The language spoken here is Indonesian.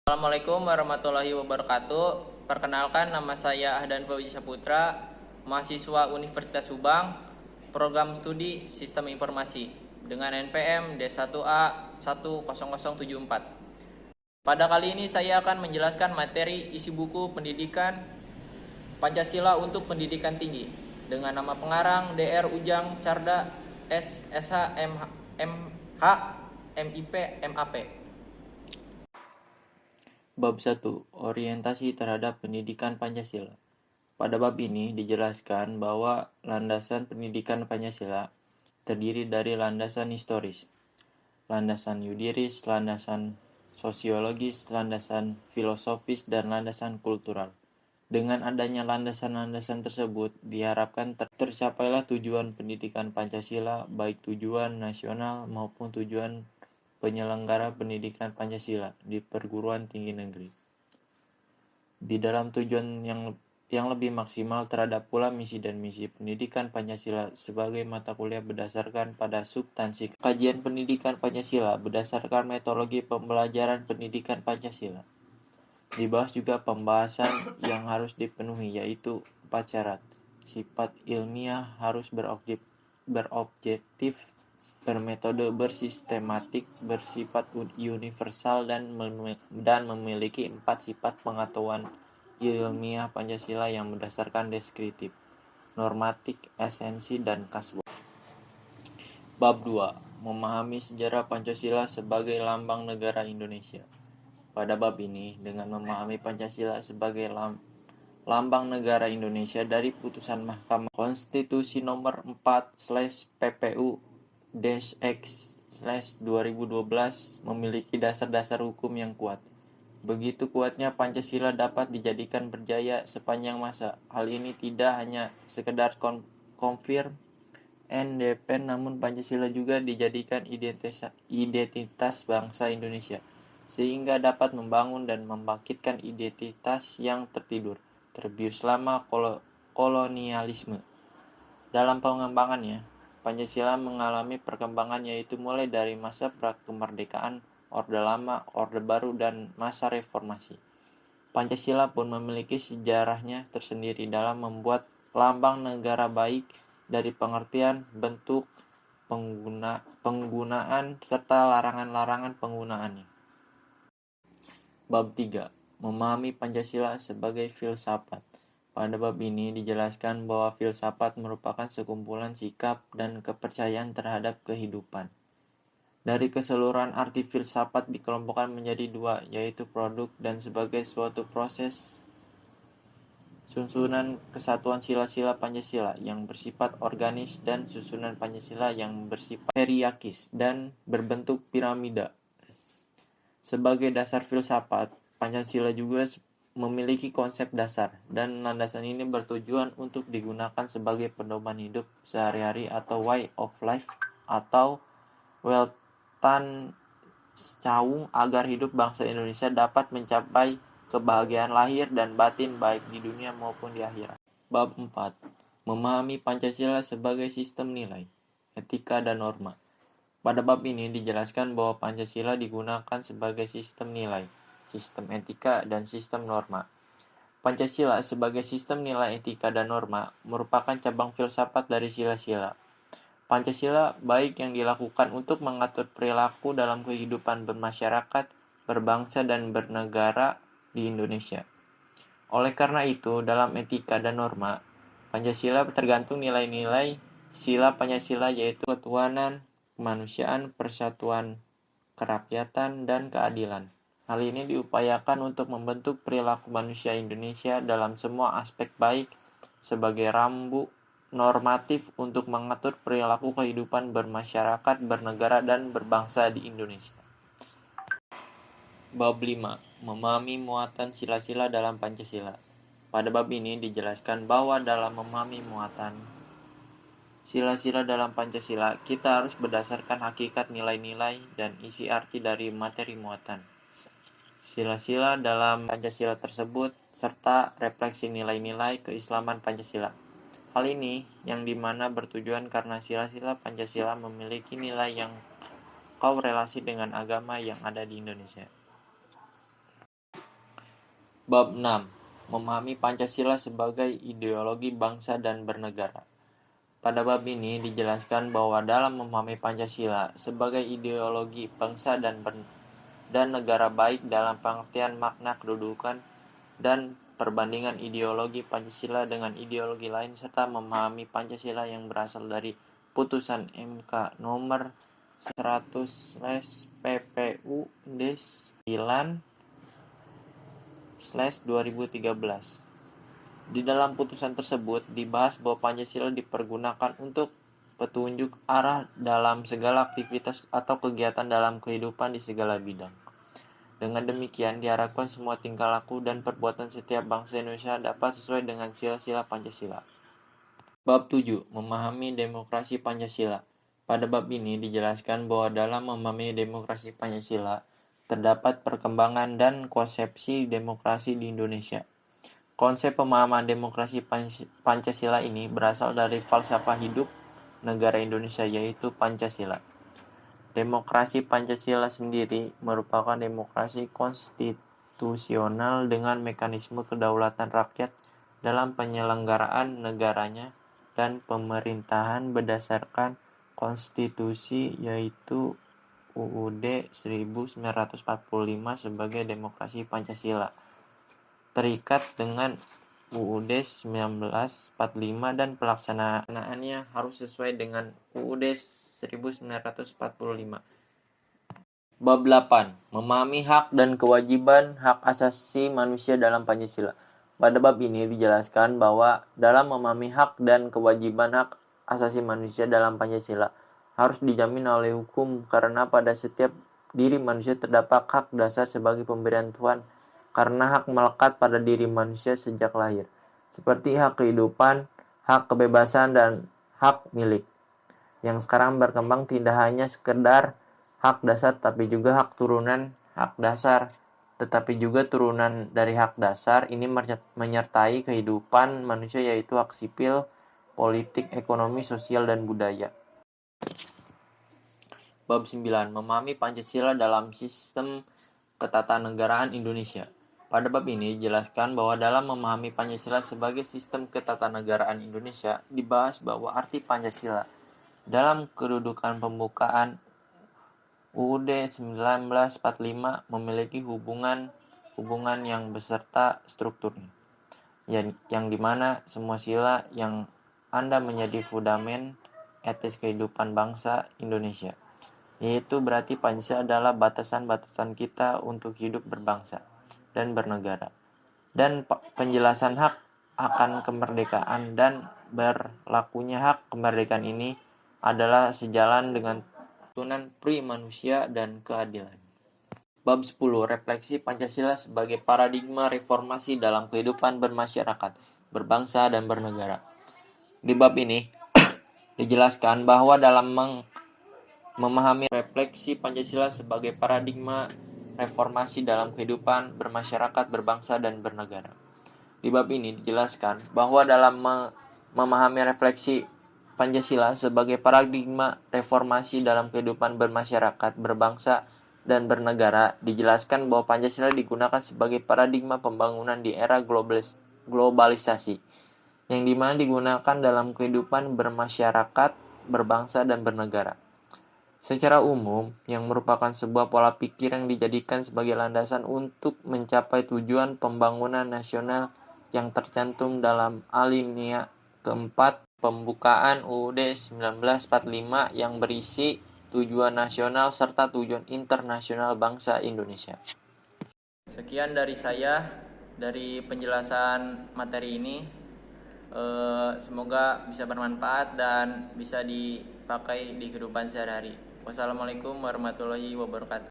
Assalamualaikum warahmatullahi wabarakatuh. Perkenalkan, nama saya Ahdan Fauzi Saputra, mahasiswa Universitas Subang, program studi Sistem Informasi dengan NPM D1A 10074. Pada kali ini saya akan menjelaskan materi isi buku pendidikan Pancasila untuk Pendidikan Tinggi dengan nama pengarang Dr. Ujang Carda SH MH MIP MAP. Bab 1. Orientasi terhadap pendidikan Pancasila. Pada bab ini dijelaskan bahwa landasan pendidikan Pancasila terdiri dari landasan historis, landasan yudiris, landasan sosiologis, landasan filosofis, dan landasan kultural. Dengan adanya landasan-landasan tersebut, diharapkan tercapailah tujuan pendidikan Pancasila, baik tujuan nasional maupun tujuan penyelenggara pendidikan Pancasila di perguruan tinggi negeri. Di dalam tujuan yang lebih maksimal terhadap pula misi dan misi pendidikan Pancasila sebagai mata kuliah berdasarkan pada substansi kajian pendidikan Pancasila berdasarkan metodologi pembelajaran pendidikan Pancasila. Dibahas juga pembahasan yang harus dipenuhi, yaitu 4 syarat. Sifat ilmiah harus berobjektif, bermetode, bersistematik, bersifat universal, dan memiliki 4 sifat pengetahuan ilmiah Pancasila yang berdasarkan deskriptif, normatif, esensi, dan kasual. Bab 2. Memahami sejarah Pancasila sebagai lambang negara Indonesia. Pada bab ini, dengan memahami Pancasila sebagai lambang negara Indonesia dari putusan Mahkamah Konstitusi nomor 4/PPU-X/2012 memiliki dasar-dasar hukum yang kuat. Begitu kuatnya Pancasila dapat dijadikan berjaya sepanjang masa. Hal ini tidak hanya sekedar confirm and depend, namun Pancasila juga dijadikan identitas bangsa Indonesia, sehingga dapat membangun dan membangkitkan identitas yang terbius selama kolonialisme. Dalam pengembangannya, Pancasila mengalami perkembangan, yaitu mulai dari masa prakemerdekaan, Orde Lama, Orde Baru, dan masa reformasi. Pancasila pun memiliki sejarahnya tersendiri dalam membuat lambang negara, baik dari pengertian, bentuk, penggunaan, serta larangan-larangan penggunaannya. Bab 3. Memahami Pancasila sebagai filsafat. Pada bab ini dijelaskan bahwa filsafat merupakan sekumpulan sikap dan kepercayaan terhadap kehidupan. Dari keseluruhan arti filsafat dikelompokkan menjadi 2, yaitu produk dan sebagai suatu proses susunan kesatuan sila-sila Pancasila yang bersifat organis dan susunan Pancasila yang bersifat hierarkis dan berbentuk piramida. Sebagai dasar filsafat, Pancasila juga memiliki konsep dasar, dan landasan ini bertujuan untuk digunakan sebagai pedoman hidup sehari-hari atau way of life atau Weltanschauung agar hidup bangsa Indonesia dapat mencapai kebahagiaan lahir dan batin baik di dunia maupun di akhirat. Bab 4. Memahami Pancasila sebagai sistem nilai, etika, dan norma. Pada bab ini dijelaskan bahwa Pancasila digunakan sebagai sistem nilai, sistem etika, dan sistem norma. Pancasila sebagai sistem nilai, etika, dan norma merupakan cabang filsafat dari sila-sila. Pancasila baik yang dilakukan untuk mengatur perilaku dalam kehidupan bermasyarakat, berbangsa, dan bernegara di Indonesia. Oleh karena itu, dalam etika dan norma, Pancasila tergantung nilai-nilai sila Pancasila, yaitu ketuhanan, kemanusiaan, persatuan, kerakyatan, dan keadilan. Hal ini diupayakan untuk membentuk perilaku manusia Indonesia dalam semua aspek, baik sebagai rambu normatif untuk mengatur perilaku kehidupan bermasyarakat, bernegara, dan berbangsa di Indonesia. Bab 5. Memahami muatan sila-sila dalam Pancasila. Pada bab ini dijelaskan bahwa dalam memahami muatan sila-sila dalam Pancasila, kita harus berdasarkan hakikat nilai-nilai dan isi arti dari materi muatan sila-sila dalam Pancasila tersebut, serta refleksi nilai-nilai keislaman Pancasila. Hal ini yang dimana bertujuan karena sila-sila Pancasila memiliki nilai yang korelasi dengan agama yang ada di Indonesia. Bab 6. Memahami Pancasila sebagai ideologi bangsa dan bernegara. Pada bab ini dijelaskan bahwa dalam memahami Pancasila sebagai ideologi bangsa dan negara baik dalam pengertian makna kedudukan dan perbandingan ideologi Pancasila dengan ideologi lain serta memahami Pancasila yang berasal dari putusan MK nomor 100/PPUD 9/2013. Di dalam putusan tersebut dibahas bahwa Pancasila dipergunakan untuk petunjuk arah dalam segala aktivitas atau kegiatan dalam kehidupan di segala bidang. Dengan demikian diharapkan semua tingkah laku dan perbuatan setiap bangsa Indonesia dapat sesuai dengan sila-sila Pancasila. Bab 7. Memahami demokrasi Pancasila. Pada bab ini dijelaskan bahwa dalam memahami demokrasi Pancasila terdapat perkembangan dan konsepsi demokrasi di Indonesia. Konsep pemahaman demokrasi Pancasila ini berasal dari falsafah hidup negara Indonesia yaitu Pancasila. Demokrasi Pancasila sendiri merupakan demokrasi konstitusional dengan mekanisme kedaulatan rakyat dalam penyelenggaraan negaranya dan pemerintahan berdasarkan konstitusi yaitu UUD 1945 sebagai demokrasi Pancasila. Terikat dengan UUD 1945 dan pelaksanaannya harus sesuai dengan UUD 1945. Bab 8. Memahami hak dan kewajiban hak asasi manusia dalam Pancasila. Pada bab ini dijelaskan bahwa dalam memahami hak dan kewajiban hak asasi manusia dalam Pancasila harus dijamin oleh hukum karena pada setiap diri manusia terdapat hak dasar sebagai pemberian Tuhan karena hak melekat pada diri manusia sejak lahir, seperti hak kehidupan, hak kebebasan, dan hak milik. Yang sekarang berkembang tidak hanya sekedar hak dasar, tapi juga hak turunan hak dasar. Tetapi juga turunan dari hak dasar ini menyertai kehidupan manusia yaitu hak sipil, politik, ekonomi, sosial, dan budaya. Bab 9. Memahami Pancasila dalam sistem ketatanegaraan Indonesia. Pada bab ini dijelaskan bahwa dalam memahami Pancasila sebagai sistem ketatanegaraan Indonesia dibahas bahwa arti Pancasila dalam kedudukan pembukaan UUD 1945 memiliki hubungan yang beserta strukturnya, yang dimana semua sila yang Anda menjadi fundament etis kehidupan bangsa Indonesia, yaitu berarti Pancasila adalah batasan-batasan kita untuk hidup berbangsa dan bernegara, dan penjelasan hak akan kemerdekaan dan berlakunya hak kemerdekaan ini adalah sejalan dengan tuntunan pri manusia dan keadilan. Bab 10. Refleksi Pancasila sebagai paradigma reformasi dalam kehidupan bermasyarakat, berbangsa, dan bernegara. Di bab ini dijelaskan bahwa dalam memahami refleksi Pancasila sebagai paradigma reformasi dalam kehidupan bermasyarakat, berbangsa, dan bernegara. Di bab ini dijelaskan bahwa dalam memahami refleksi Pancasila sebagai paradigma reformasi dalam kehidupan bermasyarakat, berbangsa, dan bernegara, dijelaskan bahwa Pancasila digunakan sebagai paradigma pembangunan di era globalisasi, yang dimana digunakan dalam kehidupan bermasyarakat, berbangsa, dan bernegara. Secara umum, yang merupakan sebuah pola pikir yang dijadikan sebagai landasan untuk mencapai tujuan pembangunan nasional yang tercantum dalam alinea keempat pembukaan UUD 1945 yang berisi tujuan nasional serta tujuan internasional bangsa Indonesia. Sekian dari saya dari penjelasan materi ini. Semoga bisa bermanfaat dan bisa dipakai di kehidupan sehari-hari. Wassalamualaikum warahmatullahi wabarakatuh.